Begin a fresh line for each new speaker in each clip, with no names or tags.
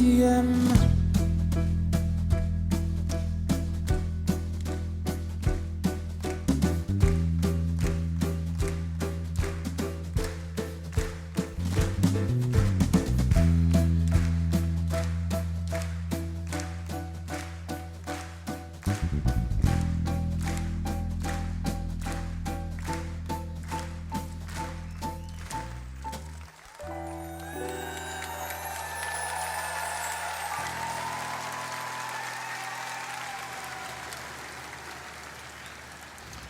qui aime.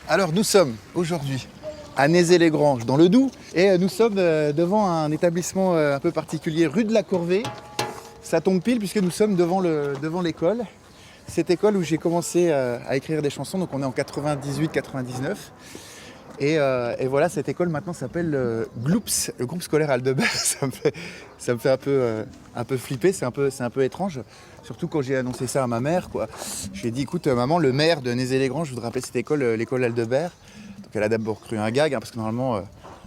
Alors nous sommes aujourd'hui à Nézé-les-Granges dans le Doubs et nous sommes devant un établissement un peu particulier rue de la Corvée. Ça tombe pile puisque nous sommes devant l'école. Cette école où j'ai commencé à écrire des chansons, donc on est en 98-99. Et voilà, cette école maintenant s'appelle Gloops, le groupe scolaire Aldebert. Ça me fait un peu flipper, c'est un peu étrange. Surtout quand j'ai annoncé ça à ma mère, quoi. Je lui ai dit, écoute maman, le maire de Nézé-les-Granges voudrait appeler cette école l'école Aldebert. Donc elle a d'abord cru un gag, parce que normalement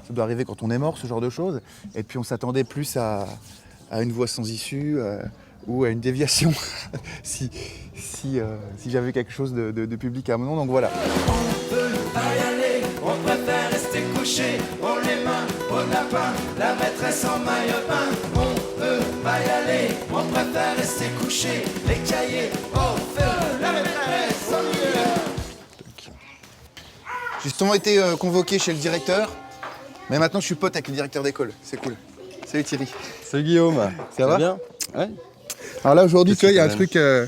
ça doit arriver quand on est mort, ce genre de choses. Et puis on s'attendait plus à une voie sans issue ou à une déviation si j'avais quelque chose de public à mon nom. Donc voilà.
On peut pas y aller, on préfère rester couché. On les mains au lapin, la maîtresse en maillot bain. On peut pas y aller, on préfère rester couché. Les cahiers au feu, la maîtresse en milieu.
J'ai justement été convoqué chez le directeur, mais maintenant je suis pote avec le directeur d'école, c'est cool. Salut Thierry.
Salut Guillaume.
Ça va
bien? Ouais.
Alors là aujourd'hui, tu vois, il y a
Qu'est-ce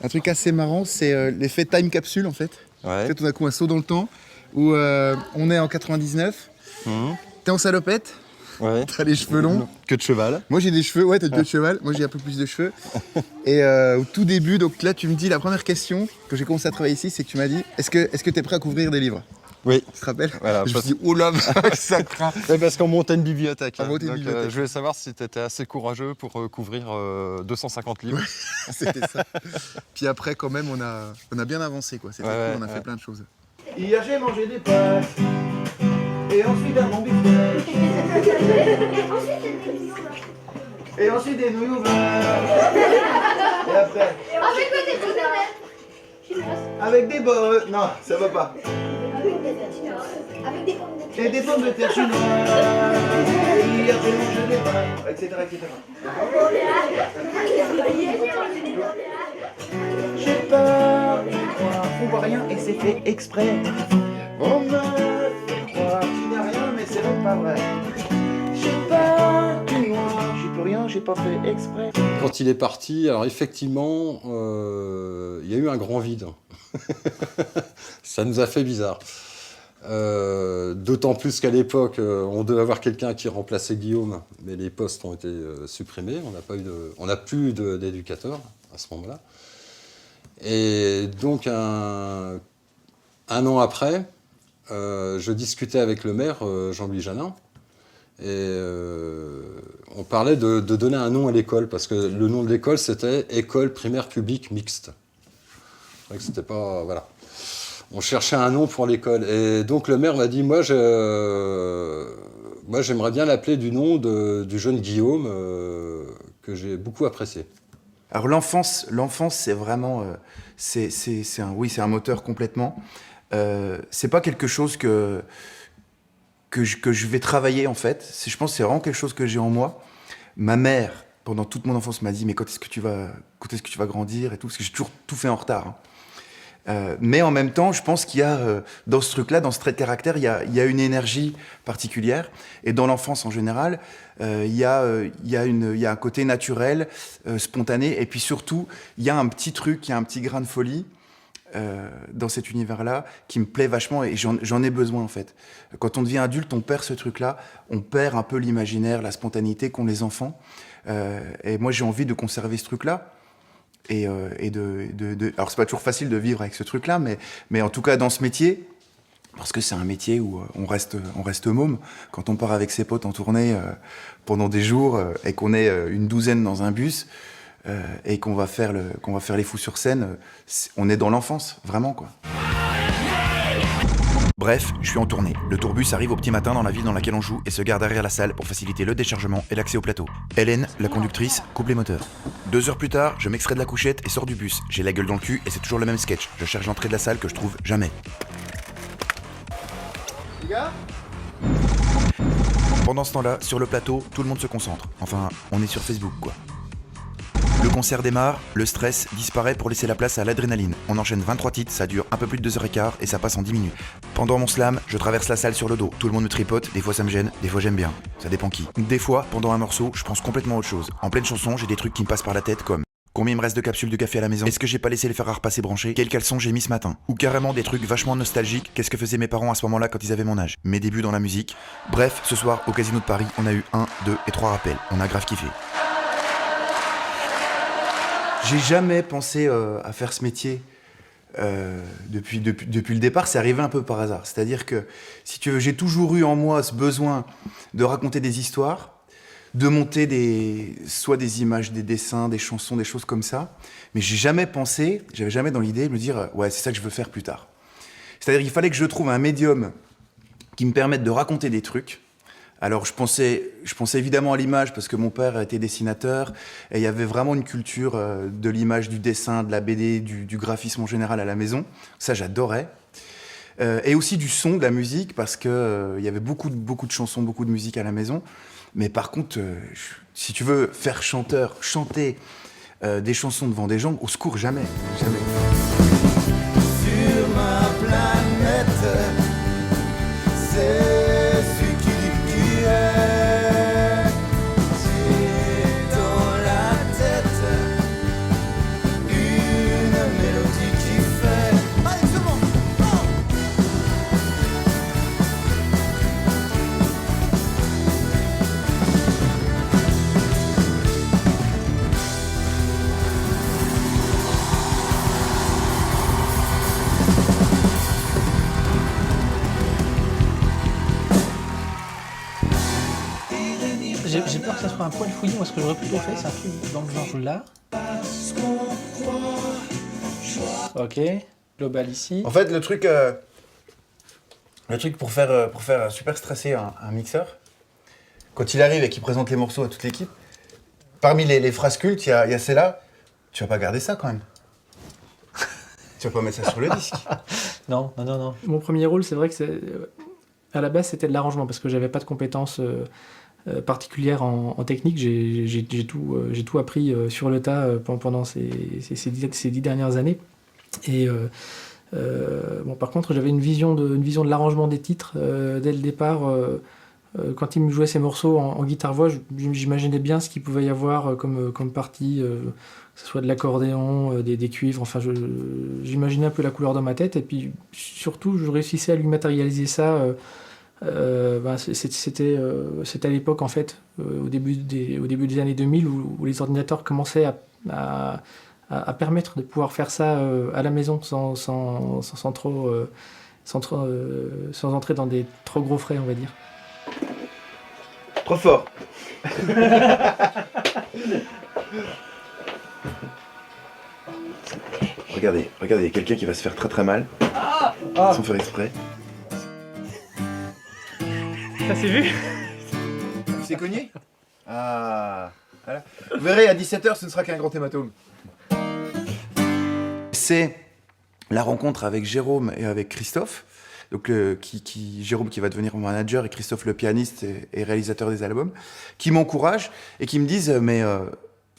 un truc assez marrant, c'est l'effet time capsule en fait.
Ouais.
En fait, on a coup un saut dans le temps où on est en 99, t'es en salopette,
Ouais.
t'as les cheveux longs.
Que de cheval.
Moi j'ai des cheveux, ouais, t'as de cheval, moi j'ai un peu plus de cheveux. Et au tout début, donc là tu me dis, la première question que j'ai commencé à travailler ici, c'est que tu m'as dit, est-ce que t'es prêt à couvrir des livres?
Oui.
Tu te rappelles?
Voilà,
Je me suis dit, oh là, ça craint.
Ouais, parce qu'on montait une bibliothèque.
On montait une
Donc,
bibliothèque.
je voulais savoir si tu étais assez courageux pour couvrir 250 livres.
C'était ça. Puis après, quand même, on a bien avancé, quoi. C'était
Ouais,
cool, on a
ouais.
fait plein de choses.
Hier j'ai mangé des pâtes et ensuite un bon beefsteak et ensuite des nouilles ouvertes et après
Avec quoi t'es tout
avec des bottes, non ça va pas,
Avec des pommes de terre.
et des pommes de terre chinoises. Hier j'ai mangé des pâtes, etc. J'ai peur du noir, on voit rien et c'est fait exprès. On me fait croire qu'il n'y a rien mais c'est même pas vrai. J'ai peur du noir, j'y peux rien, j'ai pas fait exprès.
Quand il est parti, alors effectivement, il y a eu un grand vide. Ça nous a fait bizarre. D'autant plus qu'à l'époque, on devait avoir quelqu'un qui remplaçait Guillaume, mais les postes ont été supprimés. On n'a plus d'éducateur à ce moment-là. Et donc, un an après, je discutais avec le maire, Jean-Louis Janin, et on parlait de donner un nom à l'école, parce que le nom de l'école, c'était École primaire publique mixte. C'est vrai que c'était pas... Voilà. On cherchait un nom pour l'école. Et donc, le maire m'a dit, moi, j'aimerais bien l'appeler du nom du jeune Guillaume, que j'ai beaucoup apprécié.
Alors l'enfance, c'est vraiment, c'est un moteur complètement. C'est pas quelque chose que je vais travailler en fait. Je pense que c'est vraiment quelque chose que j'ai en moi. Ma mère, pendant toute mon enfance, m'a dit mais quand est-ce que tu vas grandir et tout, parce que j'ai toujours tout fait en retard. Hein. Mais en même temps, je pense qu'il y a dans ce truc-là, dans ce trait de caractère, il y a une énergie particulière. Et dans l'enfance en général, il y a un côté naturel, spontané. Et puis surtout, il y a un petit truc, il y a un petit grain de folie dans cet univers-là qui me plaît vachement et j'en ai besoin en fait. Quand on devient adulte, on perd ce truc-là, on perd un peu l'imaginaire, la spontanéité qu'ont les enfants. Et moi, j'ai envie de conserver ce truc-là. Alors c'est pas toujours facile de vivre avec ce truc-là, mais en tout cas dans ce métier, parce que c'est un métier où on reste môme. Quand on part avec ses potes en tournée pendant des jours et qu'on est une douzaine dans un bus et qu'on va faire les fous sur scène, on est dans l'enfance, vraiment quoi. Bref, je suis en tournée. Le tourbus arrive au petit matin dans la ville dans laquelle on joue et se gare derrière la salle pour faciliter le déchargement et l'accès au plateau. Hélène, la conductrice, coupe les moteurs. 2 heures plus tard, je m'extrais de la couchette et sors du bus. J'ai la gueule dans le cul et c'est toujours le même sketch. Je cherche l'entrée de la salle que je trouve jamais.
Les gars ?
Pendant ce temps-là, sur le plateau, tout le monde se concentre. Enfin, on est sur Facebook, quoi. Le concert démarre, le stress disparaît pour laisser la place à l'adrénaline. On enchaîne 23 titres, ça dure un peu plus de 2h15 et ça passe en 10 minutes. Pendant mon slam, je traverse la salle sur le dos. Tout le monde me tripote, des fois ça me gêne, des fois j'aime bien. Ça dépend qui. Des fois, pendant un morceau, je pense complètement autre chose. En pleine chanson, j'ai des trucs qui me passent par la tête comme: combien il me reste de capsules de café à la maison? Est-ce que j'ai pas laissé les fer à repasser branchés? Quel caleçon j'ai mis ce matin? Ou carrément des trucs vachement nostalgiques, qu'est-ce que faisaient mes parents à ce moment-là quand ils avaient mon âge? Mes débuts dans la musique. Bref, ce soir, au Casino de Paris, on a eu 1, 2 et 3 rappels. On a grave kiffé. J'ai jamais pensé à faire ce métier depuis le départ, c'est arrivé un peu par hasard. C'est-à-dire que, si tu veux, j'ai toujours eu en moi ce besoin de raconter des histoires, de monter soit des images, des dessins, des chansons, des choses comme ça. Mais j'avais jamais dans l'idée de me dire « ouais, c'est ça que je veux faire plus tard ». C'est-à-dire qu'il fallait que je trouve un médium qui me permette de raconter des trucs. Alors je pensais évidemment à l'image parce que mon père était dessinateur et il y avait vraiment une culture de l'image, du dessin, de la BD, du graphisme en général à la maison. Ça, j'adorais. Et aussi du son, de la musique, parce que il y avait beaucoup de chansons, beaucoup de musique à la maison. Mais par contre, si tu veux faire chanter des chansons devant des gens, au secours, jamais.
Sur ma planète, c'est celui qui est. J'ai dans la tête une mélodie qui fait. Allez, c'est bon.
J'ai peur que ça soit un poil fouillis. Moi, ce que j'aurais plutôt fait, c'est un truc dans le genre là. Ok, global ici.
En fait, le truc pour faire super stresser un mixeur, quand il arrive et qu'il présente les morceaux à toute l'équipe, parmi les phrases cultes, il y a celle-là. Tu vas pas garder ça quand même. Tu vas pas mettre ça sur le disque.
Non. Mon premier rôle, c'est vrai que à la base, c'était de l'arrangement parce que j'avais pas de compétences particulières en technique. J'ai tout appris sur le tas pendant ces 10 dernières années. Et par contre, j'avais une vision de l'arrangement des titres dès le départ. Quand il me jouait ces morceaux en guitare-voix, j'imaginais bien ce qu'il pouvait y avoir comme partie, que ce soit de l'accordéon, des cuivres. Enfin, j'imaginais un peu la couleur dans ma tête. Et puis, surtout, je réussissais à lui matérialiser ça. C'était à l'époque, en fait, au début des années 2000, où les ordinateurs commençaient à permettre de pouvoir faire ça à la maison sans entrer dans des trop gros frais, on va dire.
Trop fort. Regardez, il y a quelqu'un qui va se faire très très mal. Sans faire exprès.
Ça s'est vu?
Tu s'est cogné? Ah. Voilà. Vous verrez, à 17h, ce ne sera qu'un grand hématome. C'est la rencontre avec Jérôme et avec Christophe. Donc, Jérôme qui va devenir mon manager et Christophe le pianiste et réalisateur des albums, qui m'encouragent et qui me disent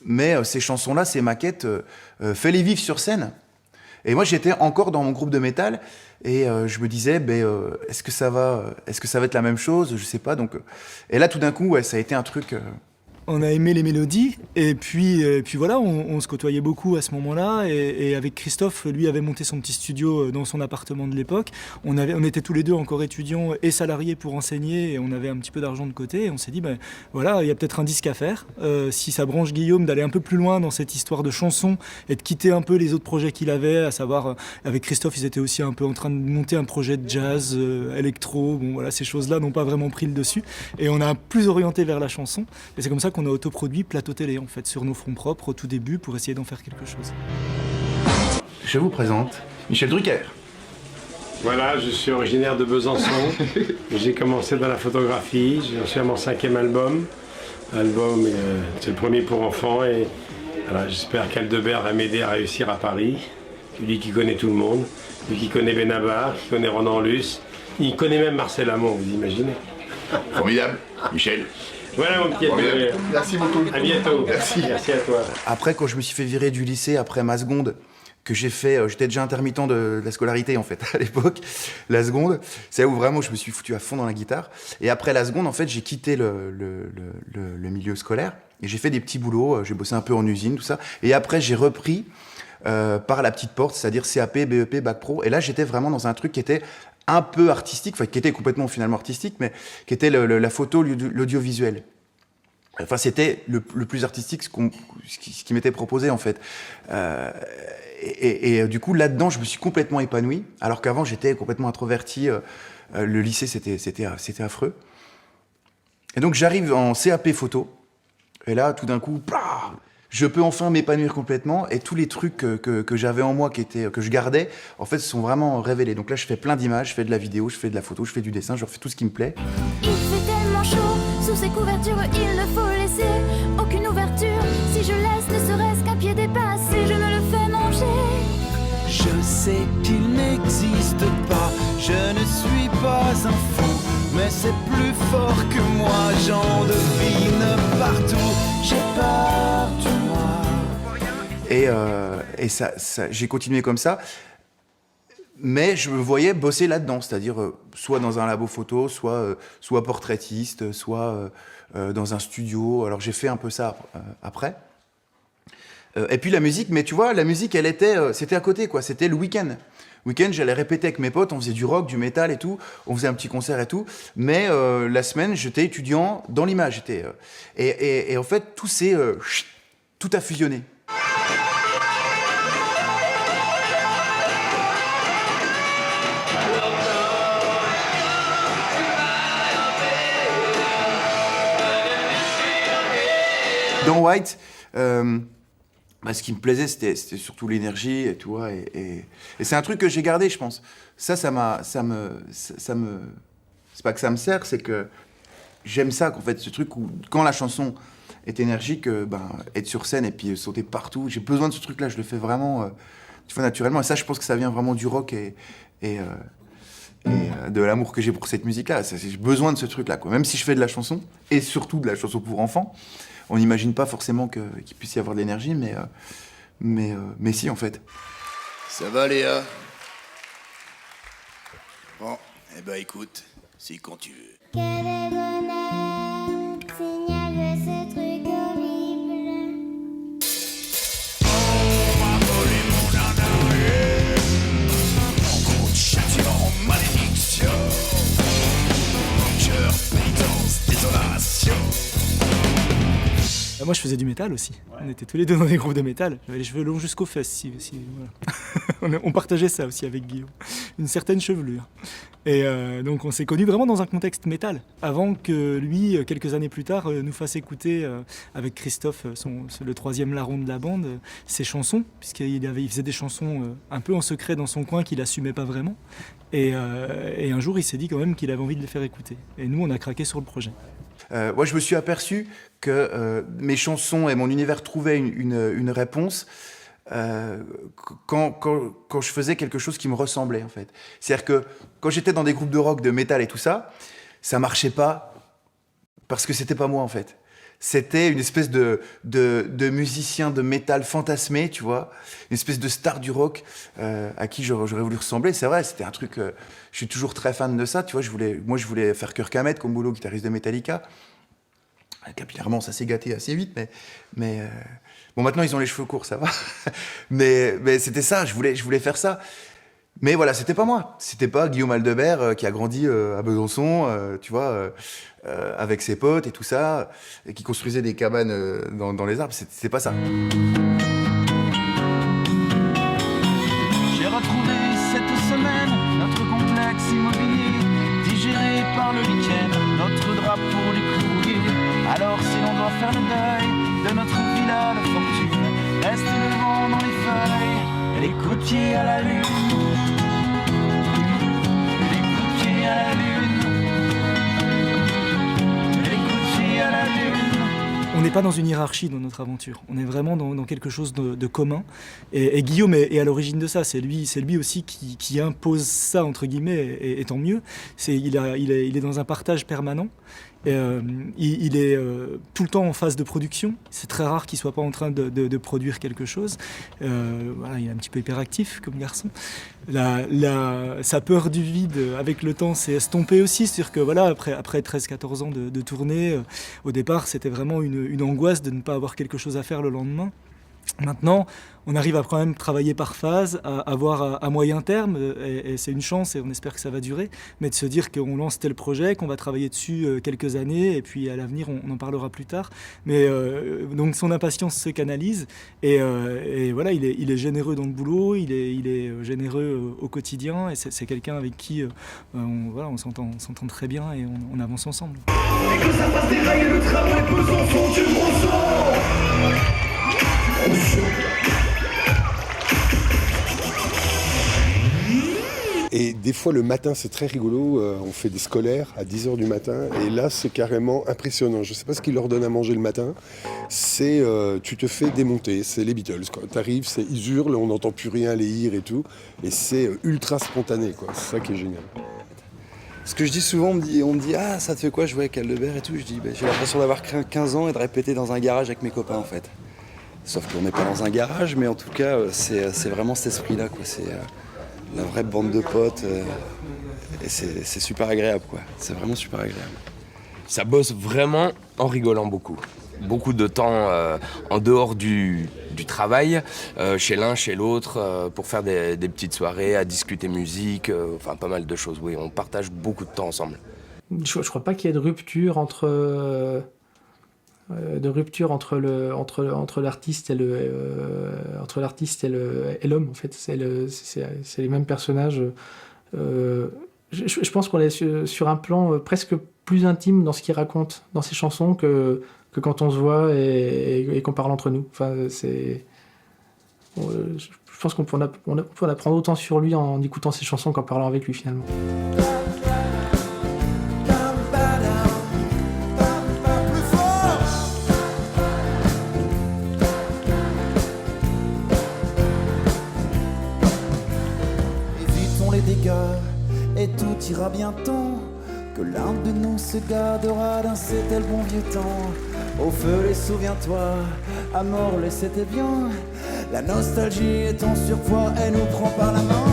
mais ces chansons-là, ces maquettes, fais-les vivre sur scène. Et moi, j'étais encore dans mon groupe de métal et je me disais, est-ce que ça va être la même chose? Je sais pas. Donc, et là, tout d'un coup, ça a été un truc.
On a aimé les mélodies et puis voilà, on se côtoyait beaucoup à ce moment-là et avec Christophe, lui avait monté son petit studio dans son appartement de l'époque. On était tous les deux encore étudiants et salariés pour enseigner et on avait un petit peu d'argent de côté et on s'est dit voilà, il y a peut-être un disque à faire. Si ça branche Guillaume d'aller un peu plus loin dans cette histoire de chansons et de quitter un peu les autres projets qu'il avait, à savoir avec Christophe, ils étaient aussi un peu en train de monter un projet de jazz, électro, voilà, ces choses-là n'ont pas vraiment pris le dessus et on a plus orienté vers la chanson et c'est comme ça qu'on a autoproduit Plateau Télé en fait sur nos fonds propres au tout début pour essayer d'en faire quelque chose.
Je vous présente Michel Drucker.
Voilà, je suis originaire de Besançon. J'ai commencé dans la photographie. J'en suis à mon 5e album. C'est le premier pour enfants. Et voilà, j'espère qu'Aldebert va m'aider à réussir à Paris. Lui qui connaît tout le monde. Lui qui connaît Benabar, qui connaît Ronan Luce. Il connaît même Marcel Amont, vous imaginez?
Formidable, Michel.
Voilà mon petit Aldebert.
Merci beaucoup.
À bientôt. Merci à toi.
Après, quand je me suis fait virer du lycée après ma seconde, que j'ai fait, j'étais déjà intermittent de la scolarité en fait à l'époque. La seconde, c'est là où vraiment je me suis foutu à fond dans la guitare. Et après la seconde, en fait, j'ai quitté le milieu scolaire et j'ai fait des petits boulots. J'ai bossé un peu en usine, tout ça. Et après, j'ai repris par la petite porte, c'est-à-dire CAP, BEP, Bac Pro. Et là, j'étais vraiment dans un truc qui était un peu artistique, enfin qui était complètement finalement artistique, mais qui était la photo, l'audiovisuel. Enfin, c'était le plus artistique ce qui m'était proposé en fait. Et du coup, là-dedans, je me suis complètement épanoui, alors qu'avant, j'étais complètement introverti. Le lycée, c'était affreux. Et donc, j'arrive en CAP photo, et là, tout d'un coup, je peux enfin m'épanouir complètement, et tous les trucs que j'avais en moi, que je gardais, en fait, se sont vraiment révélés. Donc là, je fais plein d'images, je fais de la vidéo, je fais de la photo, je fais du dessin, je refais tout ce qui me plaît.
Il fait tellement chaud, sous ces couvertures, il ne faut laisser aucune ouverture. Si je laisse ne serait-ce qu'un pied dépassé, je ne le fais manger.
Je sais qu'il n'existe pas, je ne suis pas un fou, mais c'est plus fort que moi, j'en devine partout. J'ai peur du noir.
Et ça, j'ai continué comme ça. Mais je me voyais bosser là-dedans, c'est-à-dire soit dans un labo photo, soit portraitiste, soit dans un studio. Alors j'ai fait un peu ça après. Et puis la musique, mais tu vois, la musique, c'était à côté, quoi. C'était le week-end. Le week-end, j'allais répéter avec mes potes, on faisait du rock, du métal et tout, on faisait un petit concert et tout. Mais la semaine, j'étais étudiant dans l'image. Et en fait, tout a fusionné. Dans White, ce qui me plaisait, c'était surtout l'énergie et tout, et c'est un truc que j'ai gardé, je pense. C'est pas que ça me sert, c'est que j'aime ça, qu'en fait, ce truc où, quand la chanson est énergique, être sur scène et puis sauter partout, j'ai besoin de ce truc-là, je le fais vraiment, naturellement, et ça, je pense que ça vient vraiment du rock et de l'amour que j'ai pour cette musique-là. J'ai besoin de ce truc-là, quoi. Même si je fais de la chanson, et surtout de la chanson pour enfants, on n'imagine pas forcément qu'il puisse y avoir de l'énergie, mais si, en fait.
Ça va, Léa? Bon, écoute, c'est quand tu veux.
Quel est bonheur, signale ce truc horrible.
On m'a volé mon anaïe, mon compte châtiment, malédiction, mon cœur, pénitence, désolation.
Moi, je faisais du métal aussi. Ouais. On était tous les deux dans des groupes de métal. J'avais les cheveux longs jusqu'aux fesses. Voilà. On partageait ça aussi avec Guillaume. Une certaine chevelure. Et donc, on s'est connus vraiment dans un contexte métal. Avant que lui, quelques années plus tard, nous fasse écouter avec Christophe, le troisième larron de la bande, ses chansons. Puisqu'il faisait des chansons un peu en secret dans son coin qu'il assumait pas vraiment. Et un jour, il s'est dit quand même qu'il avait envie de les faire écouter. Et nous, on a craqué sur le projet.
Moi, je me suis aperçu que mes chansons et mon univers trouvaient une réponse quand je faisais quelque chose qui me ressemblait, en fait. C'est-à-dire que quand j'étais dans des groupes de rock, de métal et tout ça, ça marchait pas parce que c'était pas moi, en fait. C'était une espèce de musicien de métal fantasmé, tu vois, une espèce de star du rock à qui j'aurais voulu ressembler. C'est vrai, c'était un truc... je suis toujours très fan de ça, tu vois. Je voulais faire Kirk Hammett comme boulot, guitariste de Metallica. Capillairement, ça s'est gâté assez vite, mais bon, maintenant, ils ont les cheveux courts, ça va. mais c'était ça, je voulais faire ça. Mais voilà, c'était pas moi. C'était pas Guillaume Aldebert qui a grandi à Besançon, tu vois, avec ses potes et tout ça, et qui construisait des cabanes dans les arbres. C'était pas ça.
J'ai retrouvé cette semaine notre complexe immobilier, digéré par le lichen, notre drap pour les courriers. Alors si l'on doit faire le deuil de notre villa de fortune, reste le vent dans les feuilles et les côtiers à la lune.
pas dans une hiérarchie dans notre aventure. On est vraiment dans quelque chose de commun. Et Guillaume est à l'origine de ça. C'est lui aussi qui impose ça, entre guillemets, et tant mieux. Il est dans un partage permanent. Il est tout le temps en phase de production. C'est très rare qu'il soit pas en train de produire quelque chose. Voilà, il est un petit peu hyperactif comme garçon. Sa peur du vide avec le temps s'est estompée aussi. C'est-à-dire que voilà, après 13-14 ans de tournée, au départ c'était vraiment une angoisse de ne pas avoir quelque chose à faire le lendemain. Maintenant, on arrive à quand même travailler par phase, à voir à moyen terme, et c'est une chance et on espère que ça va durer, mais de se dire qu'on lance tel projet, qu'on va travailler dessus quelques années, et puis à l'avenir on en parlera plus tard. Mais donc son impatience se canalise, et voilà, il est généreux dans le boulot, il est généreux au quotidien, et c'est quelqu'un avec qui on s'entend très bien et on avance ensemble.
Et que ça fasse dérailler le tramway Besançon, tu me ressens.
Et des fois le matin c'est très rigolo, on fait des scolaires à 10h du matin et là c'est carrément impressionnant. Je ne sais pas ce qu'ils leur donnent à manger le matin, c'est tu te fais démonter, c'est les Beatles. Quand tu arrives, ils hurlent, on n'entend plus rien, les hires et tout, et c'est ultra spontané, quoi. C'est ça qui est génial.
Ce que je dis souvent, on me dit ah, ça te fait quoi jouer avec Aldebert et tout. Je dis j'ai l'impression d'avoir 15 ans et de répéter dans un garage avec mes copains en fait. Sauf qu'on n'est pas dans un garage, mais en tout cas c'est vraiment cet esprit-là, quoi. C'est la vraie bande de potes et c'est super agréable, quoi. C'est vraiment super agréable.
Ça bosse vraiment en rigolant beaucoup. Beaucoup de temps en dehors du travail, chez l'un, chez l'autre, pour faire des petites soirées, à discuter musique, enfin pas mal de choses. Oui, on partage beaucoup de temps ensemble.
Je crois pas qu'il y ait de rupture entre l'artiste et l'homme, en fait. C'est les mêmes personnages. Je pense qu'on est sur un plan presque plus intime dans ce qu'il raconte dans ses chansons que quand on se voit et qu'on parle entre nous. Enfin, je pense qu'on peut en apprendre autant sur lui en écoutant ses chansons qu'en parlant avec lui, finalement.
Évitons les dégâts et tout ira bientôt. Que l'un de nous se gardera d'un c'était le bon vieux temps. Au feu les souviens-toi, à mort les c'était bien. La nostalgie est en surpoids, elle nous prend par la main.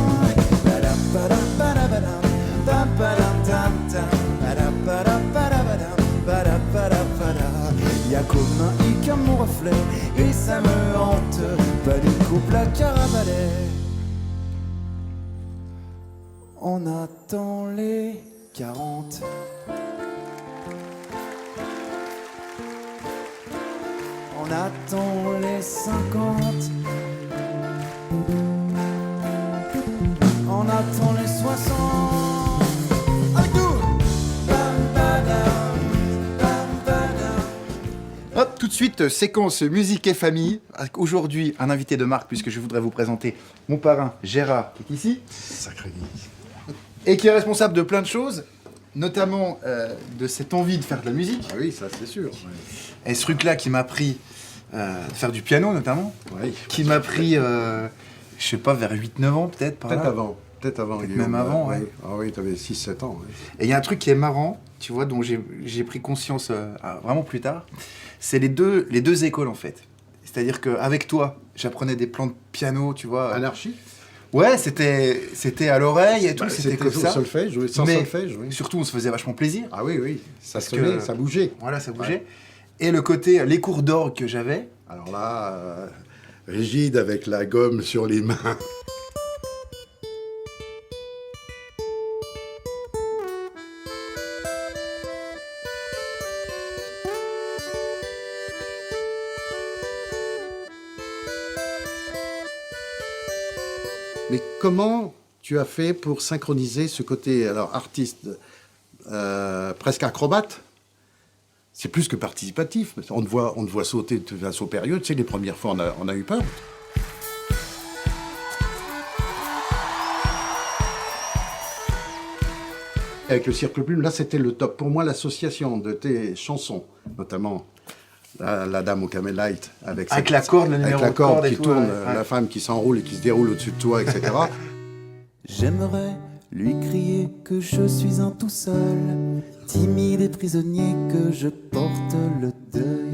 Y'a comme un hic à mon reflet et ça me hante. Pas du couple à carabalet. On attend les 40. On attend les 50. On attend les 60. Avec nous.
Hop, tout de suite, séquence musique et famille. Avec aujourd'hui, un invité de marque, puisque je voudrais vous présenter mon parrain Gérard, qui est ici.
Sacré vie.
Et qui est responsable de plein de choses, notamment de cette envie de faire de la musique.
Ah oui, ça c'est sûr. Ouais.
Et ce truc-là qui m'a pris de faire du piano notamment,
ouais,
qui m'a pris, je sais pas, vers 8-9 ans peut-être.
Peut-être avant. Peut-être
même avant, ouais.
Ah oui, t'avais 6-7 ans. Ouais.
Et il y a un truc qui est marrant, tu vois, dont j'ai pris conscience vraiment plus tard, c'est les deux écoles en fait. C'est-à-dire qu'avec toi, j'apprenais des plans de piano, tu vois.
Anarchie.
Ouais, c'était à l'oreille et tout, c'était comme ça.
Solfège, sans solfège, oui.
Surtout, on se faisait vachement plaisir.
Ah oui, oui. Ça sonnait, ça bougeait.
Voilà, ça bougeait. Ouais. Et le côté, les cours d'orgue que j'avais.
Alors là, rigide avec la gomme sur les mains. Mais comment tu as fait pour synchroniser ce côté, alors artiste, presque acrobate? C'est plus que participatif. On te voit sauter de façon période. Tu sais, les premières fois, on a eu peur. Avec le Cirque Plume, là, c'était le top. Pour moi, l'association de tes chansons, notamment
La dame au Camel Light avec
la corde, le numéro
avec la
de
corde
corde et
qui
tout,
tourne,
ouais.
la femme qui s'enroule et qui se déroule au-dessus de toi, etc.
J'aimerais lui crier que je suis un tout seul, timide et prisonnier, que je porte le deuil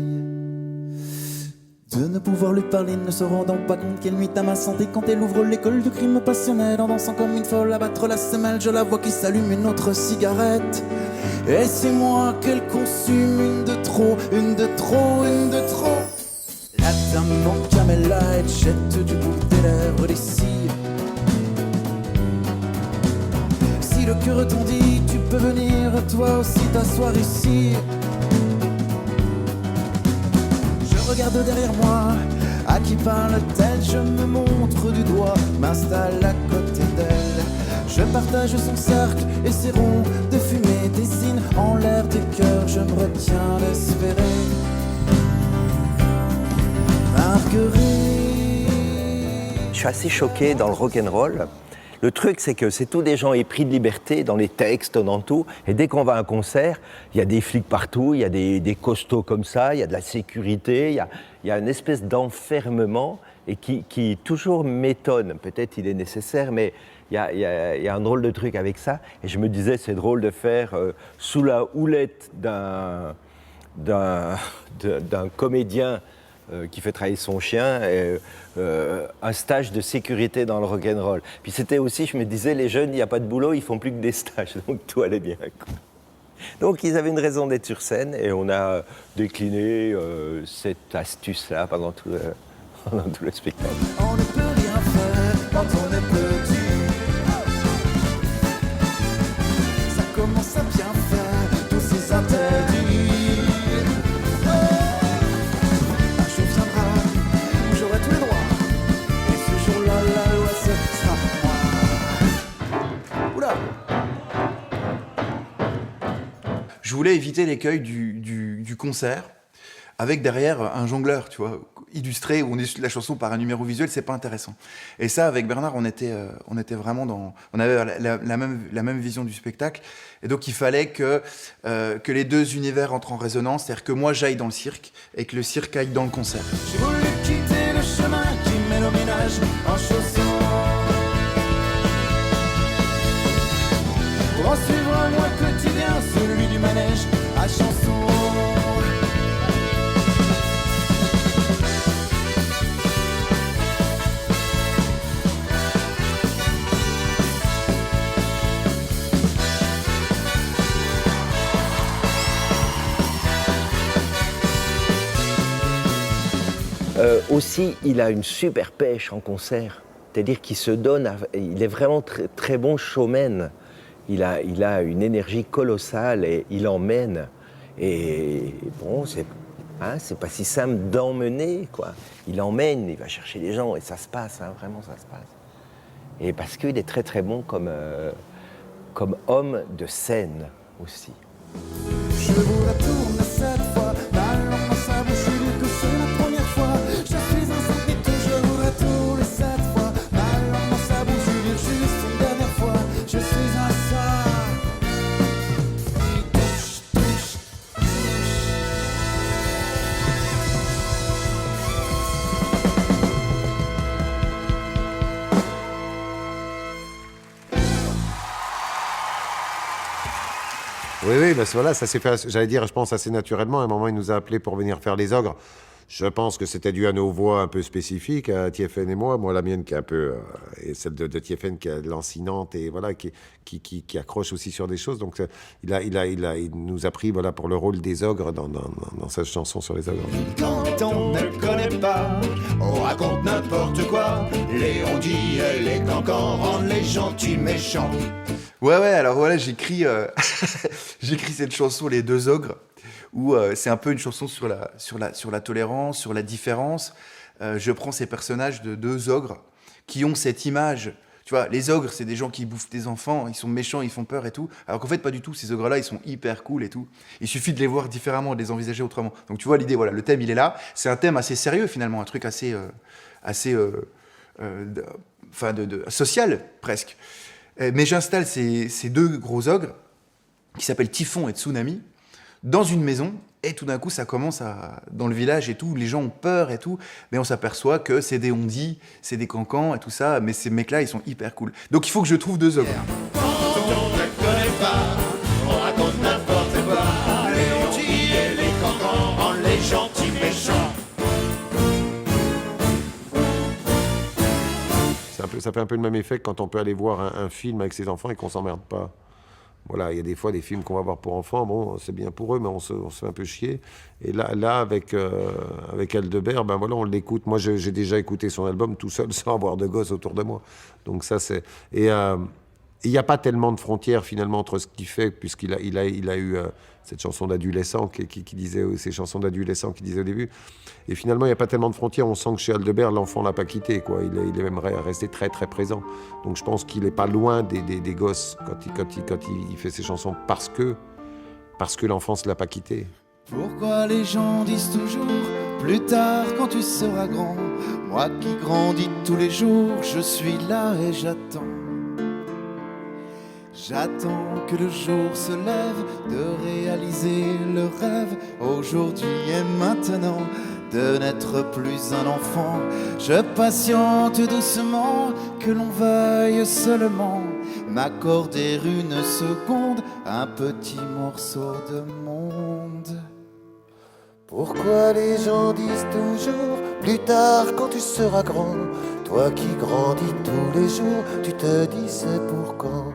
de ne pouvoir lui parler, ne se rendant pas compte qu'elle nuit à ma santé quand elle ouvre l'école du crime passionnel, en dansant comme une folle, à battre la semelle. Je la vois qui s'allume une autre cigarette, et c'est moi qu'elle consume, une de trop, une de trop, une de trop. La dame au Camel Light jette du bout des lèvres des cils. Si le cœur retendit, tu peux venir toi aussi t'asseoir ici. Je regarde derrière moi, à qui parle-t-elle? Je me montre du doigt, m'installe à côté d'elle. Je partage son cercle et ses ronds de fumée dessinent en l'air des cœurs. Je me retiens d'espérer Marguerite.
Je suis assez choqué dans le rock'n'roll. Le truc, c'est que c'est tous des gens épris de liberté dans les textes, dans tout. Et dès qu'on va à un concert, il y a des flics partout, il y a des costauds comme ça, il y a de la sécurité, il y a une espèce d'enfermement et qui toujours m'étonne. Peut-être il est nécessaire, mais il y a un drôle de truc avec ça. Et je me disais, c'est drôle de faire sous la houlette d'un comédien qui fait travailler son chien, un stage de sécurité dans le rock'n'roll. Puis c'était aussi, je me disais, les jeunes, il n'y a pas de boulot, ils font plus que des stages, donc tout allait bien. Donc ils avaient une raison d'être sur scène et on a décliné cette astuce-là pendant tout le spectacle.
On ne peut rien faire quand on est petit. Ça commence à bien faire, tous ces interdits.
Je voulais éviter l'écueil du concert avec derrière un jongleur, tu vois, illustré, où on illustre la chanson par un numéro visuel, c'est pas intéressant. Et ça, avec Bernard, on était vraiment on avait la même vision du spectacle, et donc il fallait que les deux univers entrent en résonance, c'est-à-dire que moi j'aille dans le cirque et que le cirque aille dans le concert.
J'ai voulu quitter le chemin qui mène au ménage en chaussons, pour en suivre un moi quotidien, celui du manège à chanson.
Aussi, il a une super pêche en concert. C'est-à-dire qu'il se donne, il est vraiment très, très bon showman. Il a une énergie colossale et il emmène. Et bon, c'est pas si simple d'emmener, quoi. Il emmène, il va chercher les gens et ça se passe, vraiment ça se passe. Et parce qu'il est très très bon comme homme de scène aussi.
Je vous retourne cette fois, ma langue dans sa bouche, je dis que c'est la première fois. Je suis un saint-Vito, je vous retourne cette fois, ma langue dans sa bouche, je dis juste une dernière fois. Je suis un saint.
Oui, ben voilà, ça s'est fait, j'allais dire, je pense, assez naturellement. À un moment, il nous a appelés pour venir faire Les Ogres. Je pense que c'était dû à nos voix un peu spécifiques, à Tiefen et moi. Moi, la mienne qui est un peu... et celle de Tiefen qui est lancinante et voilà, qui accroche aussi sur des choses. Donc, il nous a pris voilà, pour le rôle des ogres dans sa chanson sur les ogres.
Quand on ne connaît pas, on raconte n'importe quoi. Léon dit les cancans rendent les gentils méchants.
Ouais, alors voilà, j'écris cette chanson Les Deux Ogres, où c'est un peu une chanson sur la tolérance, sur la différence. Je prends ces personnages de deux ogres qui ont cette image. Tu vois, les ogres, c'est des gens qui bouffent des enfants, ils sont méchants, ils font peur et tout. Alors qu'en fait, pas du tout, ces ogres-là, ils sont hyper cool et tout. Il suffit de les voir différemment, de les envisager autrement. Donc tu vois l'idée, voilà, le thème, il est là. C'est un thème assez sérieux finalement, un truc assez social presque. Mais j'installe ces deux gros ogres, qui s'appellent Typhon et Tsunami, dans une maison, Et tout d'un coup, ça commence dans le village et tout, les gens ont peur et tout, mais on s'aperçoit que c'est des ondis, c'est des cancans et tout ça, mais ces mecs-là, ils sont hyper cool. Donc il faut que je trouve 2 œuvres.
Quand on ne connaît pas, on raconte n'importe quoi. Les ondis et les cancans rendent les gentils méchants.
Ça fait un peu le même effet que quand on peut aller voir un film avec ses enfants et qu'on s'emmerde pas. Voilà, il y a des fois des films qu'on va voir pour enfants, bon, c'est bien pour eux, mais on se fait un peu chier. Et là avec Aldebert, ben voilà, on l'écoute. Moi, j'ai déjà écouté son album tout seul, sans avoir de gosses autour de moi. Donc ça, c'est... Et il n'y a pas tellement de frontières, finalement, entre ce qu'il fait, puisqu'il a eu cette chanson d'adolescent qui disait, ces chansons d'adolescent qu'il disait au début. Et finalement, il n'y a pas tellement de frontières. On sent que chez Aldebert, l'enfant ne l'a pas quitté, quoi. Il est même resté très, très présent. Donc je pense qu'il n'est pas loin des gosses quand il fait ses chansons parce que l'enfance ne l'a pas quitté.
Pourquoi les gens disent toujours plus tard quand tu seras grand? Moi qui grandis tous les jours, je suis là et j'attends. J'attends que le jour se lève de réaliser le rêve aujourd'hui et maintenant de n'être plus un enfant. Je patiente doucement que l'on veuille seulement m'accorder une seconde, un petit morceau de monde.
Pourquoi les gens disent toujours plus tard quand tu seras grand? Toi qui grandis tous les jours, tu te dis c'est pour quand?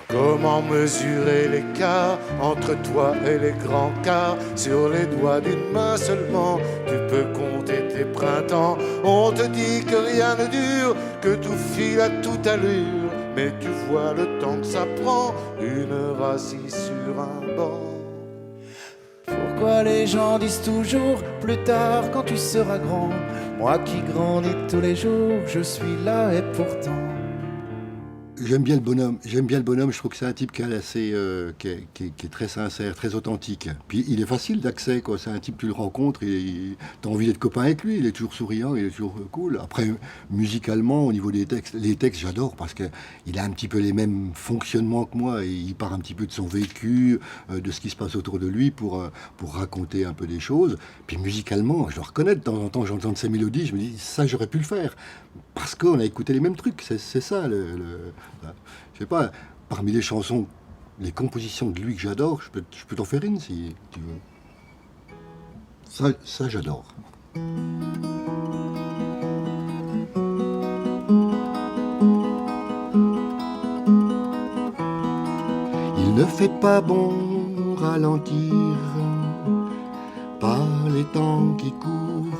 Comment mesurer l'écart entre toi et les grands cars? Sur les doigts d'une main seulement, tu peux compter tes printemps. On te dit que rien ne dure, que tout file à toute allure. Mais tu vois le temps que ça prend, 1 heure assis sur un banc.
Pourquoi les gens disent toujours plus tard quand tu seras grand? Moi qui grandis tous les jours, je suis là et pourtant.
J'aime bien le bonhomme, je trouve que c'est un type qui est très sincère, très authentique. Puis il est facile d'accès, quoi. C'est un type, tu le rencontres et t'as envie d'être copain avec lui, il est toujours souriant, il est toujours cool. Après, musicalement, au niveau des textes, les textes j'adore parce qu'il a un petit peu les mêmes fonctionnements que moi et il part un petit peu de son vécu, de ce qui se passe autour de lui pour raconter un peu des choses. Puis musicalement, je dois reconnaître, de temps en temps j'entends ses mélodies, je me dis ça j'aurais pu le faire. Parce qu'on a écouté les mêmes trucs, c'est ça je sais pas, parmi les chansons, les compositions de lui que j'adore, je peux t'en faire une si tu veux. Ça j'adore. Il ne fait pas bon ralentir par les temps qui courent.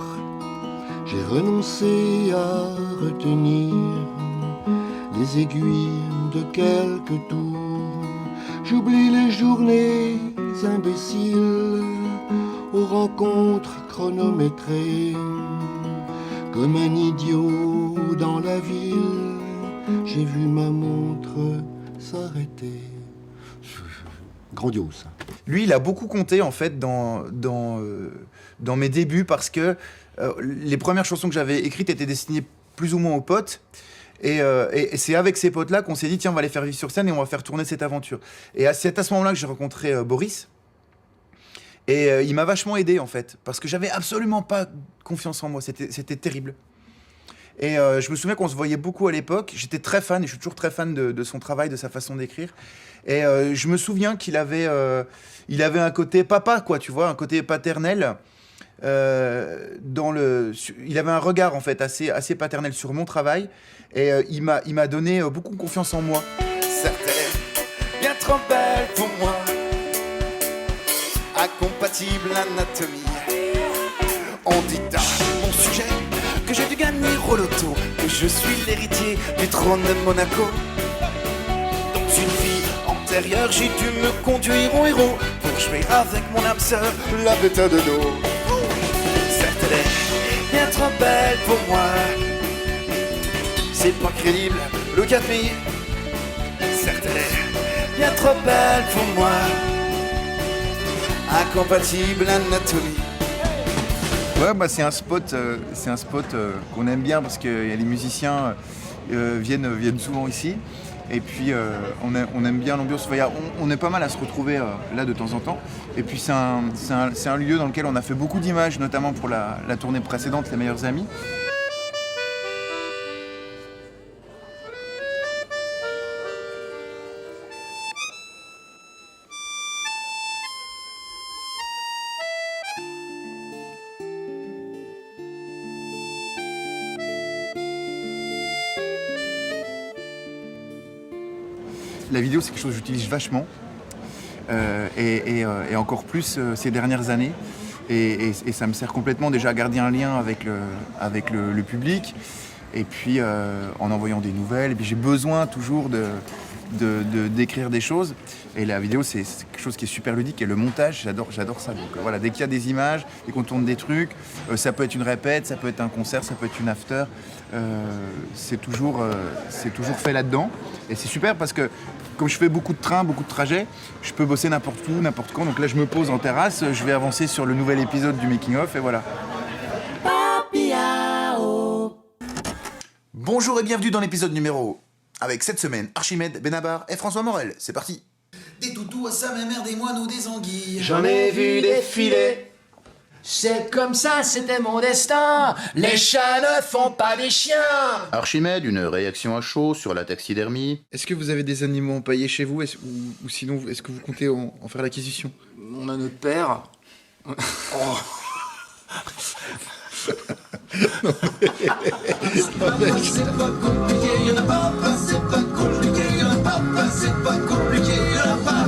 J'ai renoncé à retenir les aiguilles de quelques tours. J'oublie les journées imbéciles aux rencontres chronométrées. Comme un idiot dans la ville, j'ai vu ma montre s'arrêter. Grandiose.
Lui, il a beaucoup compté en fait dans mes débuts parce que les premières chansons que j'avais écrites étaient destinées plus ou moins aux potes. Et c'est avec ces potes-là qu'on s'est dit, tiens, on va les faire vivre sur scène et on va faire tourner cette aventure. Et c'est à ce moment-là que j'ai rencontré Boris. Et il m'a vachement aidé, en fait, parce que j'avais absolument pas confiance en moi. C'était terrible. Et je me souviens qu'on se voyait beaucoup à l'époque. J'étais très fan, et je suis toujours très fan de son travail, de sa façon d'écrire. Et je me souviens qu'il avait un côté papa, quoi, tu vois, un côté paternel. Il avait un regard en fait assez paternel sur mon travail et il m'a donné beaucoup confiance en moi.
Certaines, bien trop belle pour moi, incompatible anatomie. On dit à mon sujet que j'ai dû gagner au loto, que je suis l'héritier du trône de Monaco. Dans une vie antérieure, j'ai dû me conduire en héros pour jouer avec mon âme sœur, la bête de dos. Elle est bien trop belle pour moi. C'est pas crédible, le café. Certes, elle est bien trop belle pour moi. Incompatible anatomie.
Ouais, bah c'est un spot qu'on aime bien parce que les musiciens viennent souvent ici. Et puis on aime bien l'ambiance. Enfin, on est pas mal à se retrouver là de temps en temps. Et puis c'est un lieu dans lequel on a fait beaucoup d'images, notamment pour la tournée précédente, Les Meilleurs Amis. La vidéo, c'est quelque chose que j'utilise vachement, et encore plus ces dernières années. Et ça me sert complètement déjà à garder un lien avec le public, et puis en envoyant des nouvelles. Et puis j'ai besoin toujours d'écrire des choses. Et la vidéo, c'est quelque chose qui est super ludique. Et le montage, j'adore ça. Donc voilà, dès qu'il y a des images, dès qu'on tourne des trucs, ça peut être une répète, ça peut être un concert, ça peut être une after. C'est toujours fait là-dedans. Et c'est super parce que comme je fais beaucoup de trains, beaucoup de trajets, je peux bosser n'importe où, n'importe quand. Donc là, je me pose en terrasse, je vais avancer sur le nouvel épisode du Making of, et voilà. Bonjour et bienvenue dans l'épisode numéro... avec cette semaine, Archimède, Benabar et François Morel. C'est parti.
Des toutous à sa mère, des moineaux, des anguilles.
J'en ai vu défiler. C'est comme ça, c'était mon destin. Les chats ne font pas des chiens.
Archimède, une réaction à chaud sur la taxidermie. Est-ce que vous avez des animaux empaillés chez vous, ou sinon, est-ce que vous comptez en faire l'acquisition?
On a notre père.
Oh.
C'est pas compliqué, y'en a pas, c'est pas compliqué, y'en a pas, c'est pas compliqué, y'en a pas.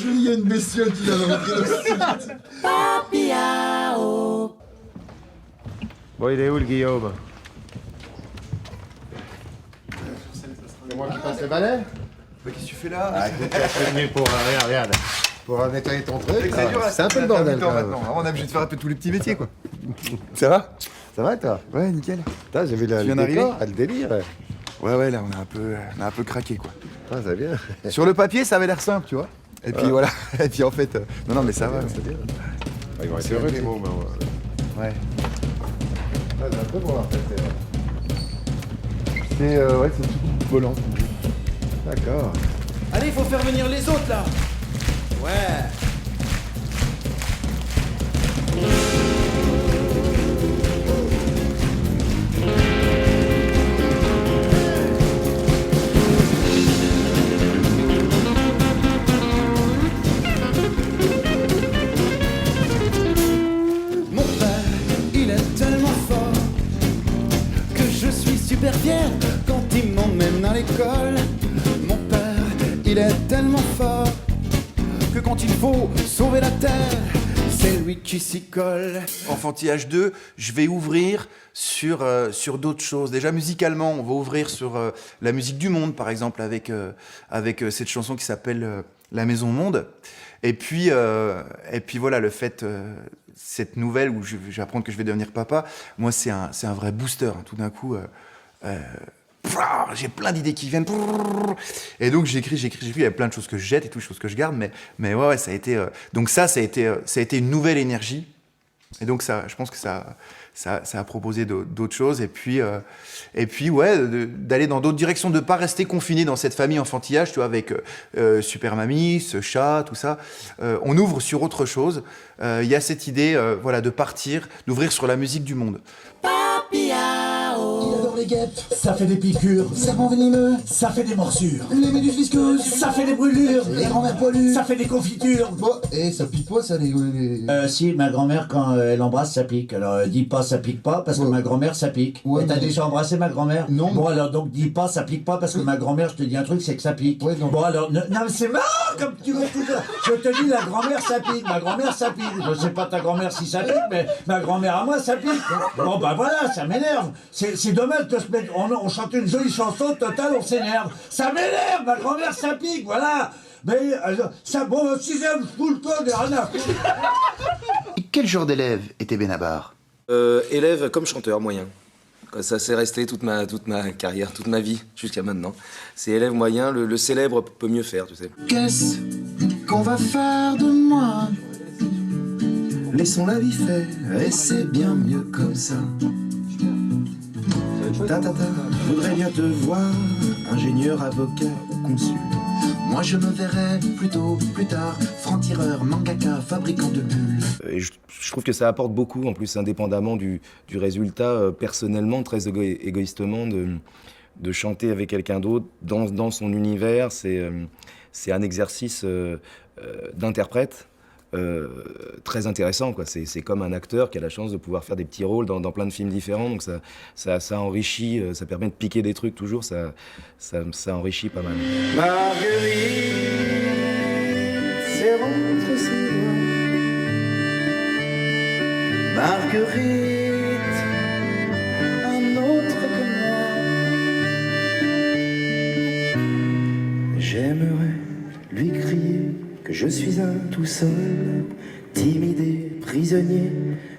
Il y a une bestiole qui vient de rentrer dans le studio.
Papiao.
Bon, il est où le Guillaume?
C'est moi qui passe le balai.
Qu'est-ce que tu fais là?
Ah, écoute, c'est venu pour regarde. Pour nettoyer ton truc.
C'est
un peu le bordel quand même.
maintenant. On est obligé de faire un peu tous les petits métiers, quoi.
Ça va? Ça va toi?
Ouais, nickel.
Putain, j'ai vu le décor, le délire.
Ouais, là, on a un peu craqué, quoi.
Ah, ça vient.
Sur le papier, ça avait l'air simple, tu vois. Et puis voilà. Et puis en fait, non, mais ça va.
C'est bien. Ah, ils vont être heureux les mots, mais
ouais.
Ah, c'est un peu pour leur fête.
C'est tout volant.
D'accord.
Allez, il faut faire venir les autres là. Ouais.
Mon père, il est tellement fort que je suis super fier quand il m'emmène à l'école. Mon père, il est tellement fort que quand il faut sauver la terre, c'est lui qui s'y colle.
Enfantillage 2, je vais ouvrir sur d'autres choses. Déjà musicalement, on va ouvrir sur la musique du monde, par exemple, avec cette chanson qui s'appelle La Maison Monde. Et puis voilà, le fait, cette nouvelle où je vais apprendre que je vais devenir papa, moi c'est un vrai booster. Hein. Tout d'un coup, j'ai plein d'idées qui viennent. Et donc j'écris. Il y a plein de choses que je jette et toutes choses que je garde. Mais ouais, ça a été. Donc ça a été une nouvelle énergie. Et donc ça, je pense que ça a proposé d'autres choses. Et puis ouais, d'aller dans d'autres directions, de pas rester confiné dans cette famille enfantillage, tu vois, avec Super Mamie, ce chat, tout ça. On ouvre sur autre chose. Il y a cette idée, voilà, de partir, d'ouvrir sur la musique du monde.
Il adore les guêpes, ça fait des piqûres. Serpents venimeux, ça fait des morsures. Les méduses visqueuses, ça fait des brûlures. Les grand-mères poilues, ça fait des confitures.
Bon, et ça pique pas, ça, les...
Si, ma grand-mère, quand elle embrasse, ça pique. Alors, dis pas ça pique pas, parce que ma grand-mère, ça pique.
Ouais,
et t'as déjà embrassé ma grand-mère?
Non.
Bon, alors, donc, dis pas ça pique pas, parce que ma grand-mère, je te dis un truc, c'est que ça pique.
Ouais, non.
Bon, alors, non, mais c'est marrant, comme tu veux tout ça. Je te dis, la grand-mère, ça pique. Ma grand-mère, ça pique. Je sais pas ta grand-mère si ça pique, mais ma grand-mère à moi, ça pique. Bon, bah voilà, ça m'énerve. C'est dommage de se mettre... On chante une jolie chanson, total, on s'énerve. Ça m'énerve, ma grand-mère, ça pique, voilà. Mais ça, bon, 6ème, fous le code et rien à foutre.
Quel genre d'élève était Benabar?
Élève comme chanteur moyen. Ça s'est resté toute ma carrière, toute ma vie, jusqu'à maintenant. C'est élève moyen, le célèbre peut mieux faire, tu sais.
Qu'est-ce qu'on va faire de moi?
laissons la vie faire, et c'est bien mieux comme ça. Voudrais bien te voir, ingénieur, avocat ou consul. Moi je me verrais plutôt plus tard, franc-tireur, mangaka, fabricant de bulles.
Et je trouve que ça apporte beaucoup, en plus, indépendamment du résultat, personnellement, très égoïstement, de chanter avec quelqu'un d'autre dans son univers. C'est un exercice d'interprète très intéressant, quoi. C'est comme un acteur qui a la chance de pouvoir faire des petits rôles dans plein de films différents, donc ça enrichit, ça permet de piquer des trucs toujours, ça enrichit pas mal.
Marguerite, c'est rentre si loin. Marguerite, un autre que moi. J'aimerais lui crier que je suis un tout seul, timide et prisonnier,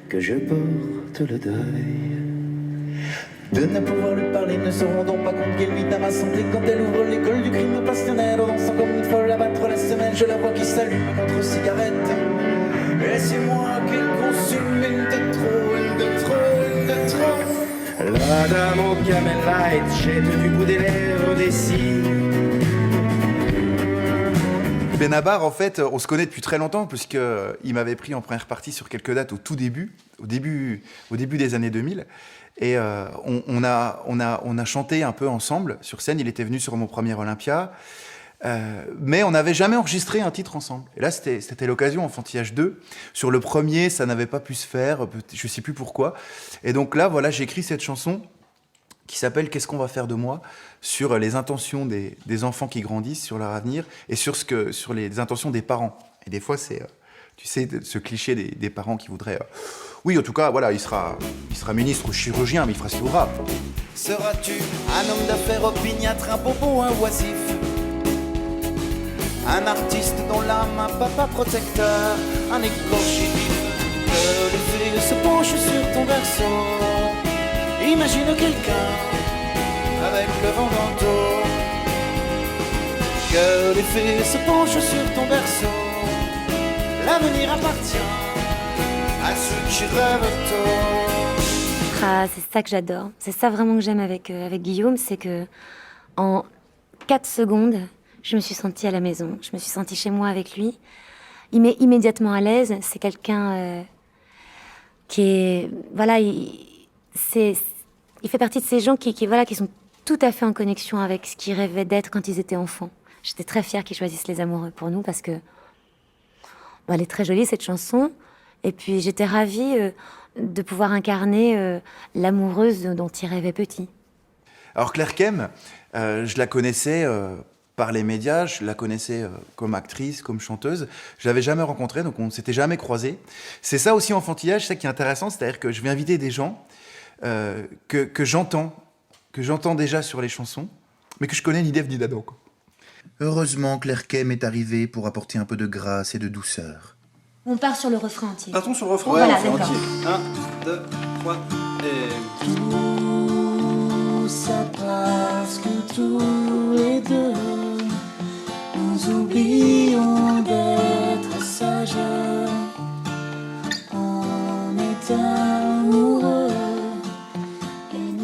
que je porte le deuil. De ne pouvoir lui parler, ne se rendant pas compte qu'elle vit à ma santé quand elle ouvre l'école du crime passionnel, en dansant comme une folle à battre la semelle. Je la vois qui s'allume contre cigarette, et c'est moi qu'elle consume, une de trop, une de trop, une de trop. La dame au Camel Light jette du bout des lèvres des cils.
Benabar, en fait, on se connaît depuis très longtemps puisqu'il m'avait pris en première partie sur quelques dates au début des années 2000. Et on a chanté un peu ensemble sur scène. Il était venu sur mon premier Olympia. Mais on n'avait jamais enregistré un titre ensemble. Et là, c'était l'occasion, Enfantillage 2. Sur le premier, ça n'avait pas pu se faire, je ne sais plus pourquoi. Et donc là, voilà, j'ai écrit cette chanson qui s'appelle « Qu'est-ce qu'on va faire de moi ?» sur les intentions des enfants qui grandissent, sur leur avenir, et sur les intentions des parents. Et des fois, c'est, tu sais, ce cliché des parents qui voudraient... oui, en tout cas, voilà, il sera ministre ou chirurgien, mais il fera ce qu'il voudra.
Seras-tu un homme d'affaires opiniâtre, un bobo, un oisif, un artiste dont l'âme, un papa protecteur, un écorché vif, que les feuilles se penchent sur ton berceau. Imagine quelqu'un avec le vent dans le dos, que les fées se penchent sur ton berceau. L'avenir appartient à ceux qui rêvent tôt.
Ah, c'est ça que j'adore. C'est ça vraiment que j'aime avec Guillaume, c'est que en 4 secondes, je me suis sentie à la maison. Je me suis sentie chez moi avec lui. Il m'est immédiatement à l'aise. C'est quelqu'un qui est... Voilà, il fait partie de ces gens qui sont tout à fait en connexion avec ce qu'ils rêvaient d'être quand ils étaient enfants. J'étais très fière qu'ils choisissent Les Amoureux pour nous parce que elle est très jolie, cette chanson. Et puis j'étais ravie de pouvoir incarner l'amoureuse dont il rêvait petit.
Alors Claire Kem, je la connaissais par les médias, je la connaissais comme actrice, comme chanteuse. Je l'avais jamais rencontrée, donc on ne s'était jamais croisés. C'est ça aussi Enfantillage, c'est ça qui est intéressant, c'est-à-dire que je vais inviter des gens que j'entends déjà sur les chansons, mais que je connais ni d'Ève ni d'Adam.
Heureusement, Claire Kem est arrivée pour apporter un peu de grâce et de douceur.
On part sur le refrain entier.
Partons sur le refrain
voilà,
entier.
d'accord.
1, 2, 3 et...
Tout ça parce que tous les deux, nous oublions d'être sages. On est amoureux.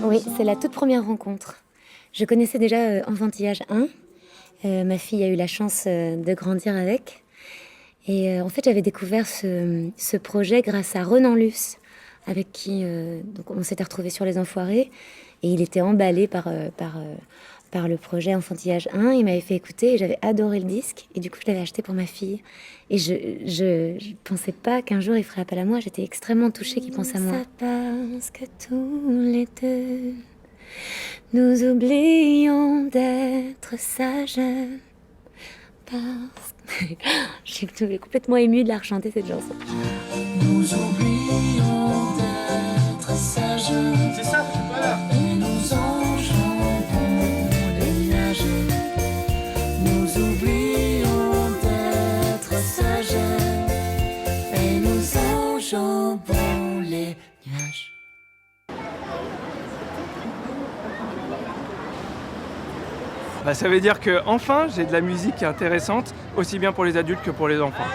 Oui, c'est la toute première rencontre. Je connaissais déjà Enfantillage 1. Ma fille a eu la chance de grandir avec. Et en fait, j'avais découvert ce projet grâce à Renan Luce, avec qui donc on s'était retrouvés sur Les Enfoirés. Et il était emballé par le projet Enfantillage 1. Il m'avait fait écouter et j'avais adoré le disque. Et du coup, je l'avais acheté pour ma fille. Et je pensais pas qu'un jour il ferait appel à moi. J'étais extrêmement touchée qu'il pense à moi.
Ça parce que tous les deux, nous oublions d'être sages.
Parce que... J'ai complètement émue de la rechanter, cette chanson.
Nous oublions d'être sages.
C'est ça, je suis pas là.
Et nous enjambons les nuages. Nous oublions d'être sages. Et nous enjambons les nuages.
Ça veut dire que enfin j'ai de la musique intéressante, aussi bien pour les adultes que pour les enfants.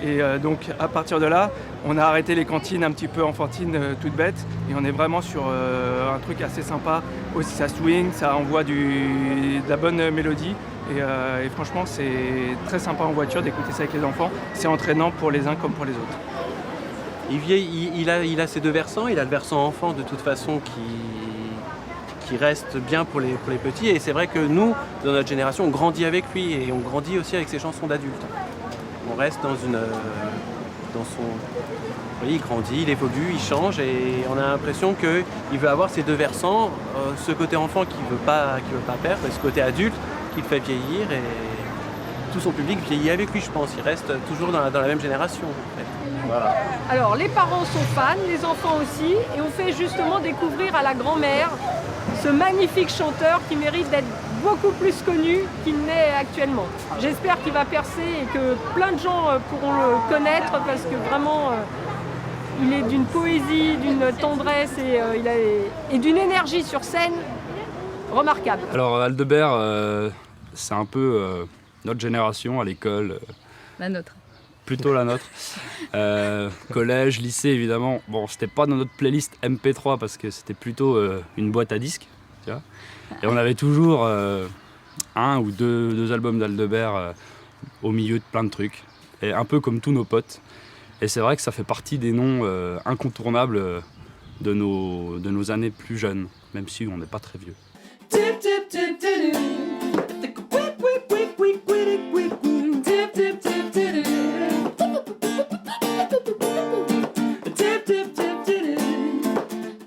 Et donc à partir de là, on a arrêté les cantines un petit peu enfantines, toutes bêtes, et on est vraiment sur un truc assez sympa. Aussi ça swing, ça envoie de la bonne mélodie, et franchement c'est très sympa en voiture d'écouter ça avec les enfants. C'est entraînant pour les uns comme pour les autres.
Il a ces deux versants, il a le versant enfant de toute façon qui reste bien pour les petits, et c'est vrai que nous, dans notre génération, on grandit avec lui, et on grandit aussi avec ses chansons d'adultes. On reste dans son... Oui, il grandit, il évolue, il change, et on a l'impression qu'il veut avoir ces deux versants, ce côté enfant qu'il veut pas perdre, et ce côté adulte qui le fait vieillir, et tout son public vieillit avec lui, je pense. Il reste toujours dans la même génération, en fait. Voilà.
Alors, les parents sont fans, les enfants aussi, et on fait justement découvrir à la grand-mère ce magnifique chanteur qui mérite d'être beaucoup plus connu qu'il n'est actuellement. J'espère qu'il va percer et que plein de gens pourront le connaître parce que vraiment il est d'une poésie, d'une tendresse et d'une énergie sur scène remarquable.
Alors Aldebert, c'est un peu notre génération à l'école.
La nôtre.
Plutôt la nôtre. Collège, lycée évidemment. Bon, c'était pas dans notre playlist MP3 parce que c'était plutôt une boîte à disques. Tu vois. Et on avait toujours un ou deux albums d'Aldebert au milieu de plein de trucs. Et un peu comme tous nos potes. Et c'est vrai que ça fait partie des noms incontournables de nos années plus jeunes, même si on n'est pas très vieux.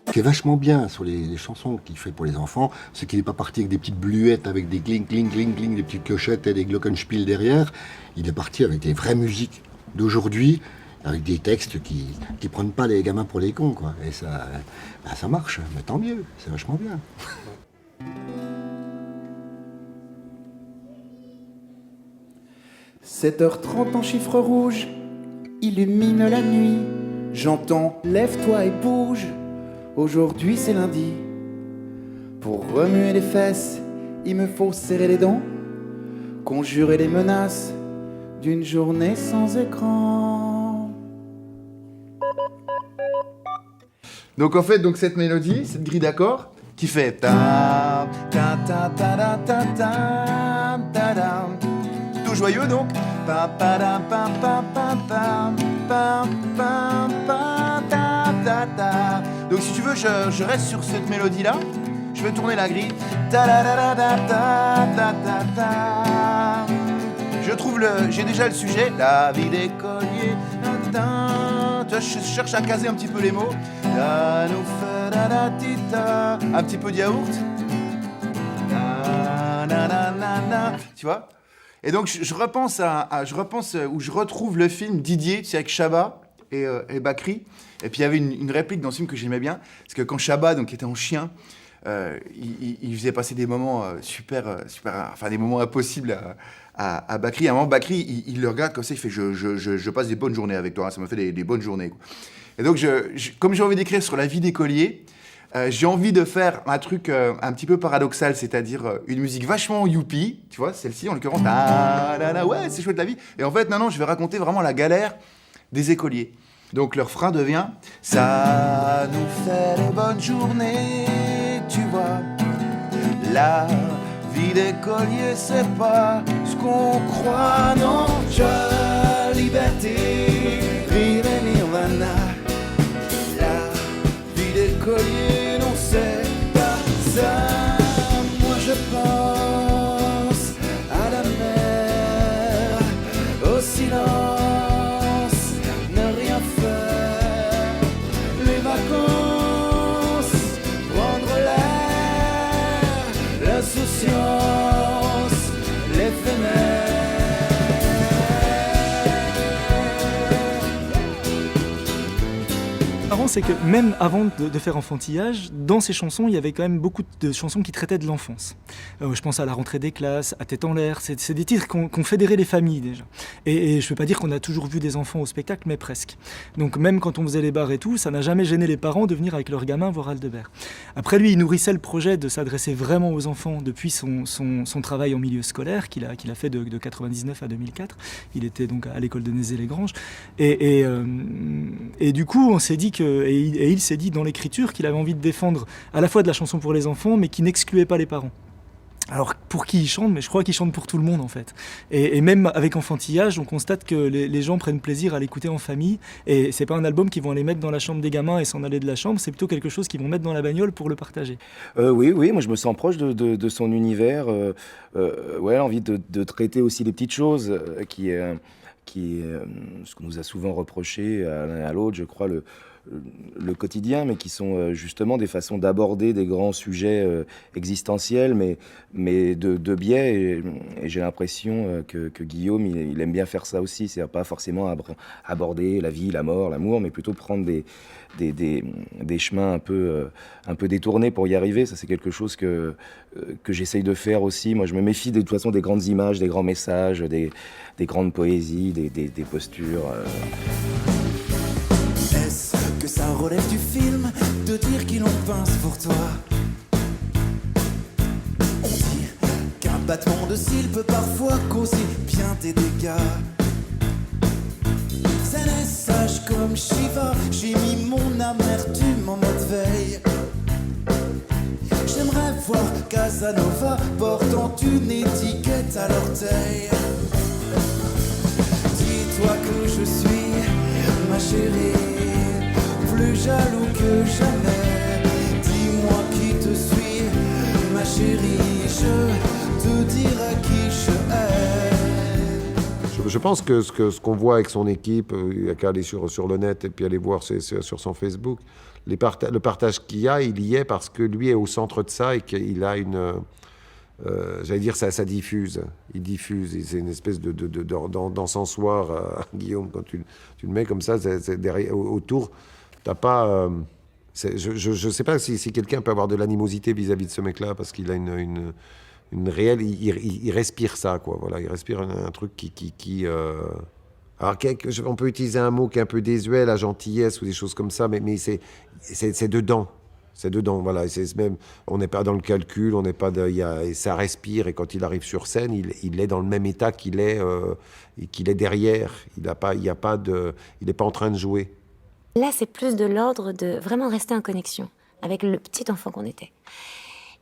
Ce qui est vachement bien sur les chansons qu'il fait pour les enfants, c'est qu'il n'est pas parti avec des petites bluettes, avec des gling, gling, gling, gling, des petites clochettes et des glockenspiel derrière. Il est parti avec des vraies musiques d'aujourd'hui, avec des textes qui prennent pas les gamins pour les cons, quoi. Et ça marche, mais tant mieux, c'est vachement bien.
7h30 en chiffre rouge illumine la nuit. J'entends lève-toi et bouge. Aujourd'hui c'est lundi. Pour remuer les fesses, il me faut serrer les dents, conjurer les menaces d'une journée sans écran.
Donc en fait, cette mélodie, cette grille d'accords qui fait ta ta ta ta ta ta ta ta ta, tout joyeux donc. Pa pa da pa pa pa pa pa pa pa ta ta ta. Donc si tu veux, je reste sur cette mélodie là. Je vais tourner la grille. Ta da da da ta ta ta ta. J'ai déjà le sujet. La vie d'écolier. Je cherche à caser un petit peu les mots. Un petit peu de yaourt. Tu vois? Et donc je repense où je retrouve le film Didier, tu sais, avec Chabat et Bakri. Et puis il y avait une réplique dans ce film que j'aimais bien, parce que quand Chabat donc était en chien, il faisait passer des moments enfin des moments impossibles à Bakri. À un moment, Bakri, il le regarde comme ça, il fait je passe des bonnes journées avec toi, hein, ça m'a fait des bonnes journées, quoi. Et donc comme j'ai envie d'écrire sur la vie d'écolier, j'ai envie de faire un truc un petit peu paradoxal, c'est-à-dire une musique vachement youpi, tu vois, celle-ci en l'occurrence, ouais, c'est chouette la vie. Et en fait, non, je vais raconter vraiment la galère des écoliers. Donc leur frein devient « Ça nous fait des bonnes journées, tu vois. La vie d'écolier, c'est pas ce qu'on croit, non. Joie, liberté, rire et nirvana. La vie d'écolier, non, c'est pas ça. Moi je pense à la mer, au silence.
c'est que même avant de faire Enfantillage, dans ces chansons, il y avait quand même beaucoup de chansons qui traitaient de l'enfance. Je pense à La rentrée des classes, à Tête en l'air, c'est des titres qui ont fédéré les familles déjà. Et je ne peux pas dire qu'on a toujours vu des enfants au spectacle, mais presque. Donc même quand on faisait les bars et tout, ça n'a jamais gêné les parents de venir avec leurs gamins voir Aldebert. Après lui, il nourrissait le projet de s'adresser vraiment aux enfants depuis son travail en milieu scolaire qu'il a fait de 99 à 2004. Il était donc à l'école de Nézé-les-Granges. Et du coup, on s'est dit il s'est dit dans l'écriture qu'il avait envie de défendre à la fois de la chanson pour les enfants, mais qui n'excluait pas les parents. Alors pour qui il chante, mais je crois qu'il chante pour tout le monde en fait. Et même avec Enfantillage, on constate que les gens prennent plaisir à l'écouter en famille. Et c'est pas un album qu'ils vont aller mettre dans la chambre des gamins et s'en aller de la chambre, c'est plutôt quelque chose qu'ils vont mettre dans la bagnole pour le partager.
Oui, moi je me sens proche de son univers. Envie de traiter aussi les petites choses qui est ce qu'on nous a souvent reproché à l'un et à l'autre, je crois, le quotidien, mais qui sont justement des façons d'aborder des grands sujets existentiels, mais de biais. Et j'ai l'impression que Guillaume, il aime bien faire ça aussi. C'est-à-dire pas forcément aborder la vie, la mort, l'amour, mais plutôt prendre des chemins un peu détournés pour y arriver. Ça, c'est quelque chose que j'essaye de faire aussi. Moi, je me méfie de toute façon des grandes images, des grands messages, des grandes poésies, des postures.
Est-ce que ça relève du film de dire qu'il en pince pour toi? On dit qu'un battement de cils peut parfois causer bien des dégâts. C'est les sages comme Shiva, j'ai mis mon amertume en mode veille. J'aimerais voir Casanova portant une étiquette à l'orteil. Dis-toi que je suis ma chérie, plus jaloux que jamais. Dis-moi qui te suis, ma chérie, je te dirai qui je hais.
Je pense que ce qu'on voit avec son équipe, il n'y a qu'à aller sur le net et puis aller voir sur son Facebook, le partage qu'il y a, il y est parce que lui est au centre de ça et qu'il a une... j'allais dire, ça diffuse. Il diffuse. C'est une espèce d'encensoir, Guillaume, quand tu le mets comme ça, derrière, autour, t'as pas... je ne sais pas si quelqu'un peut avoir de l'animosité vis-à-vis de ce mec-là, parce qu'il a une réelle... Il respire ça, quoi. Voilà, il respire un truc qui alors, on peut utiliser un mot qui est un peu désuet, la gentillesse ou des choses comme ça, mais c'est dedans. C'est dedans, voilà. Même, on n'est pas dans le calcul, on n'est pas et ça respire. Et quand il arrive sur scène, il est dans le même état qu'il est derrière. Il n'est pas en train de jouer.
Là, c'est plus de l'ordre de vraiment rester en connexion avec le petit enfant qu'on était.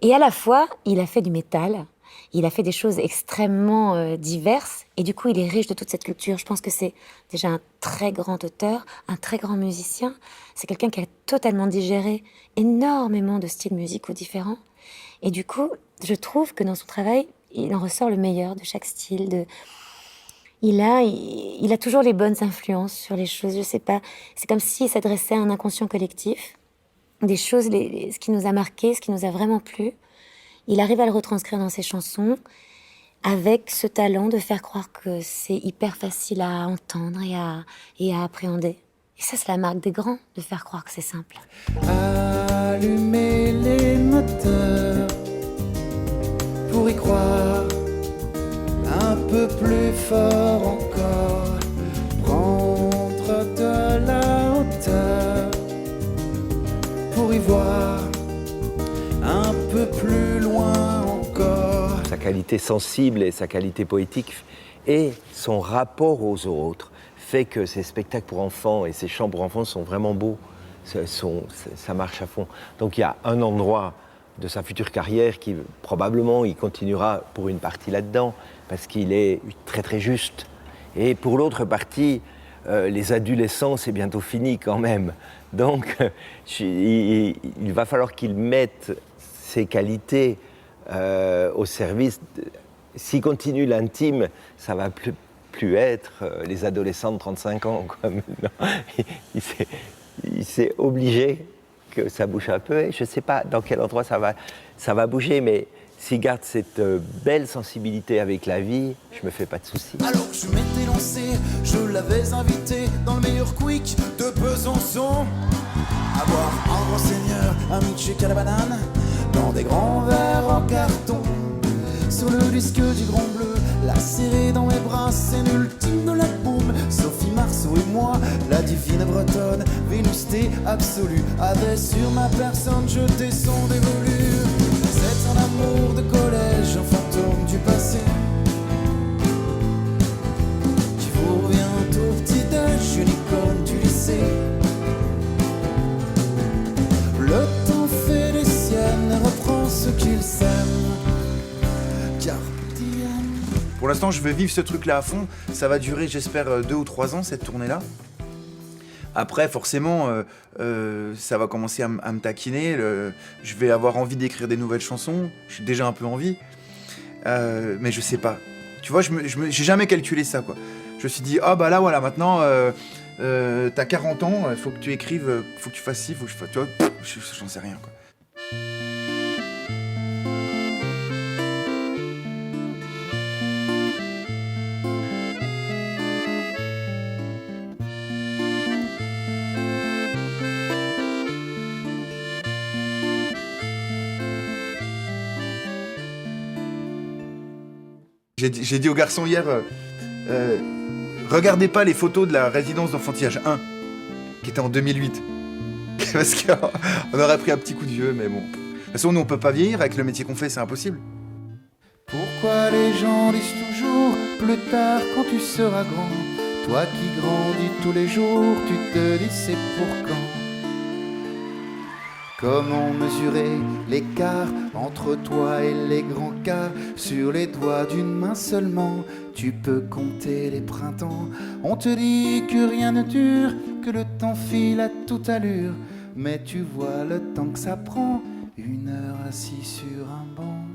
Et à la fois, il a fait du métal. Il a fait des choses extrêmement diverses et du coup, il est riche de toute cette culture. Je pense que c'est déjà un très grand auteur, un très grand musicien. C'est quelqu'un qui a totalement digéré énormément de styles musicaux différents. Et du coup, je trouve que dans son travail, il en ressort le meilleur de chaque style. Il a toujours les bonnes influences sur les choses, je sais pas. C'est comme s'il s'adressait à un inconscient collectif. Des choses, ce qui nous a marqué, ce qui nous a vraiment plu. Il arrive à le retranscrire dans ses chansons avec ce talent de faire croire que c'est hyper facile à entendre et à appréhender. Et ça, c'est la marque des grands, de faire croire que c'est simple.
Allumer les moteurs pour y croire un peu plus fort encore. Prendre de la hauteur pour y voir un peu plus loin encore.
Sa qualité sensible et sa qualité poétique et son rapport aux autres fait que ces spectacles pour enfants et ces chants pour enfants sont vraiment beaux. Ça marche à fond. Donc il y a un endroit de sa future carrière qui probablement il continuera pour une partie là-dedans parce qu'il est très très juste. Et pour l'autre partie, les adolescents c'est bientôt fini quand même. Donc il va falloir qu'il mette ses qualités au service. S'il continue l'intime, ça va plus être les adolescents de 35 ans. Quoi. Il s'est obligé que ça bouge un peu. Et je ne sais pas dans quel endroit ça va bouger, mais s'il garde cette belle sensibilité avec la vie, je me fais pas de soucis.
Alors je m'étais lancé, je l'avais invité dans le meilleur quick de Besançon. À boire un grand seigneur, un milkshake à la banane, dans des grands verres en carton. Sur le disque du Grand Bleu, la serrer dans mes bras, c'est l'ultime de la boum. Sophie Marceau et moi, la divine bretonne, Vénusté absolue, avait sur ma personne jeté son dévolu. C'est un amour de collège, un fantôme du passé, qui vous revient au petit-déj, une icône du lycée. Le temps fait des siennes, reprend ce qu'il sème.
Pour l'instant, je veux vivre ce truc-là à fond. Ça va durer, j'espère, 2 ou 3 ans, cette tournée-là. Après, forcément, ça va commencer à me taquiner. Je vais avoir envie d'écrire des nouvelles chansons. J'ai déjà un peu envie. Mais je sais pas. Tu vois, j'ai jamais calculé ça, quoi. Je me suis dit, ah bah là, voilà, maintenant, t'as 40 ans, il faut que tu écrives, faut que tu fasses ci, faut que je fasse... Tu vois, j'en sais rien, quoi. J'ai dit aux garçons hier, regardez pas les photos de la résidence d'enfantillage 1, qui était en 2008. Parce qu'on aurait pris un petit coup de vieux, mais bon. De toute façon, nous, on peut pas vieillir, avec le métier qu'on fait, c'est impossible.
Pourquoi les gens disent toujours plus tard quand tu seras grand? Toi qui grandis tous les jours, tu te dis c'est pour quand? Comment mesurer l'écart entre toi et les grands cas? Sur les doigts d'une main seulement, tu peux compter les printemps. On te dit que rien ne dure, que le temps file à toute allure. Mais tu vois le temps que ça prend, 1 heure assis sur un banc.